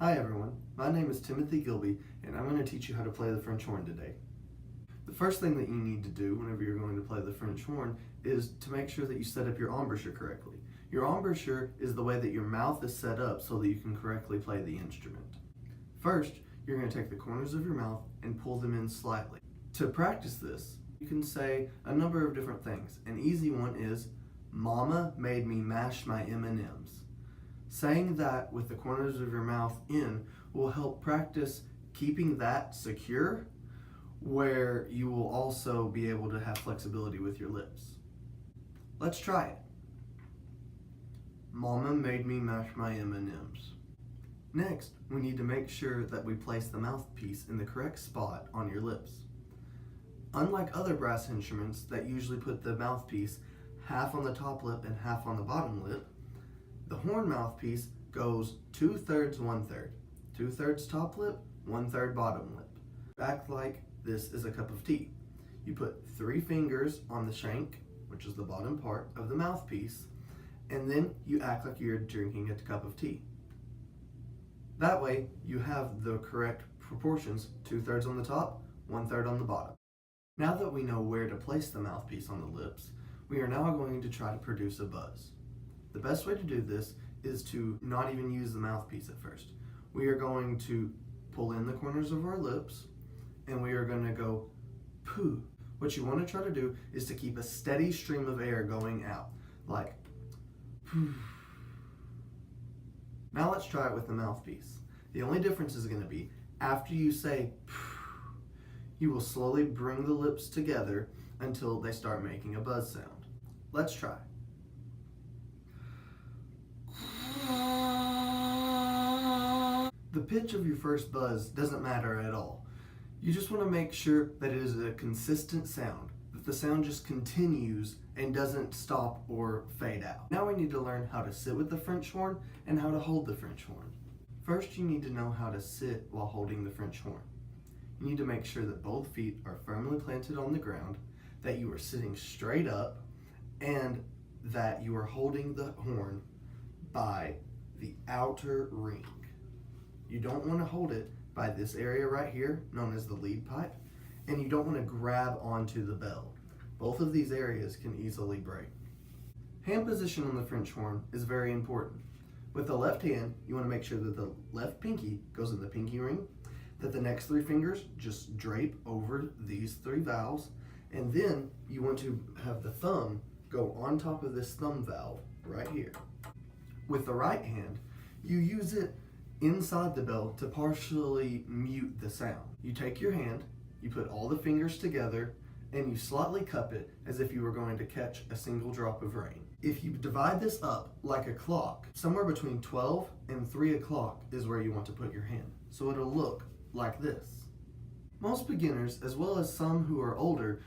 Hi everyone, my name is Timothy Gilby and I'm going to teach you how to play the French horn today. The first thing that you need to do whenever you're going to play the French horn is to make sure that you set up your embouchure correctly. Your embouchure is the way that your mouth is set up so that you can correctly play the instrument. First, you're going to take the corners of your mouth and pull them in slightly. To practice this, you can say a number of different things. An easy one is, "Mama made me mash my M&Ms." Saying that with the corners of your mouth in will help practice keeping that secure, where you will also be able to have flexibility with your lips. Let's try it. Mama made me mash my M&Ms. Next, we need to make sure that we place the mouthpiece in the correct spot on your lips. Unlike other brass instruments that usually put the mouthpiece half on the top lip and half on the bottom lip, the horn mouthpiece goes 2/3, 1/3. 2/3 top lip, 1/3 bottom lip. Act like this is a cup of tea. You put 3 fingers on the shank, which is the bottom part of the mouthpiece, and then you act like you're drinking a cup of tea. That way, you have the correct proportions, 2/3 on the top, 1/3 on the bottom. Now that we know where to place the mouthpiece on the lips, we are now going to try to produce a buzz. The best way to do this is to not even use the mouthpiece at first. We are going to pull in the corners of our lips and we are going to go poo. What you want to try to do is to keep a steady stream of air going out, like poo. Now let's try it with the mouthpiece. The only difference is going to be after you say poo, you will slowly bring the lips together until they start making a buzz sound. Let's try. The pitch of your first buzz doesn't matter at all. You just want to make sure that it is a consistent sound, that the sound just continues and doesn't stop or fade out. Now we need to learn how to sit with the French horn and how to hold the French horn. First, you need to know how to sit while holding the French horn. You need to make sure that both feet are firmly planted on the ground, that you are sitting straight up, and that you are holding the horn by the outer ring. You don't want to hold it by this area right here, known as the lead pipe, and you don't want to grab onto the bell. Both of these areas can easily break. Hand position on the French horn is very important. With the left hand, you want to make sure that the left pinky goes in the pinky ring, that the next 3 fingers just drape over these 3 valves, and then you want to have the thumb go on top of this thumb valve right here. With the right hand, you use it inside the bell to partially mute the sound. You take your hand, you put all the fingers together, and you slightly cup it as if you were going to catch a single drop of rain. If you divide this up like a clock, somewhere between 12 and 3 o'clock is where you want to put your hand. So it'll look like this. Most beginners, as well as some who are older,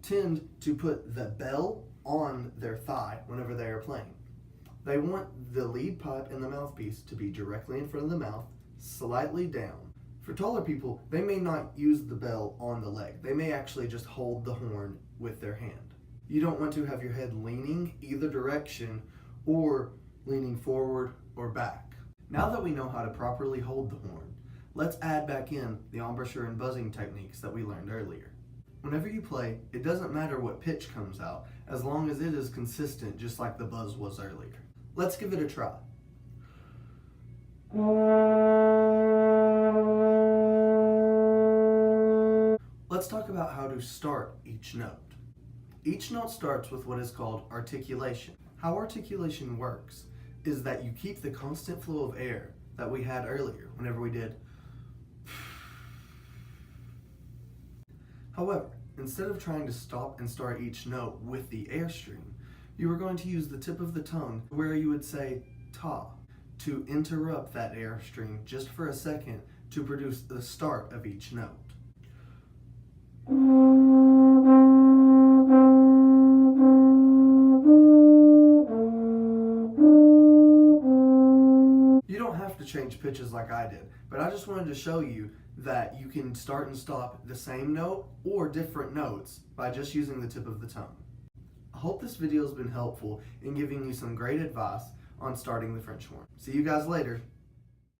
tend to put the bell on their thigh whenever they are playing. They want the lead pipe and the mouthpiece to be directly in front of the mouth, slightly down. For taller people, they may not use the bell on the leg. They may actually just hold the horn with their hand. You don't want to have your head leaning either direction or leaning forward or back. Now that we know how to properly hold the horn, let's add back in the embouchure and buzzing techniques that we learned earlier. Whenever you play, it doesn't matter what pitch comes out, as long as it is consistent, just like the buzz was earlier. Let's give it a try. Let's talk about how to start each note. Each note starts with what is called articulation. How articulation works is that you keep the constant flow of air that we had earlier whenever we did. However, instead of trying to stop and start each note with the airstream, you are going to use the tip of the tongue where you would say ta to interrupt that airstream just for a second to produce the start of each note. You don't have to change pitches like I did, but I just wanted to show you that you can start and stop the same note or different notes by just using the tip of the tongue. I hope this video has been helpful in giving you some great advice on starting the French horn. See you guys later.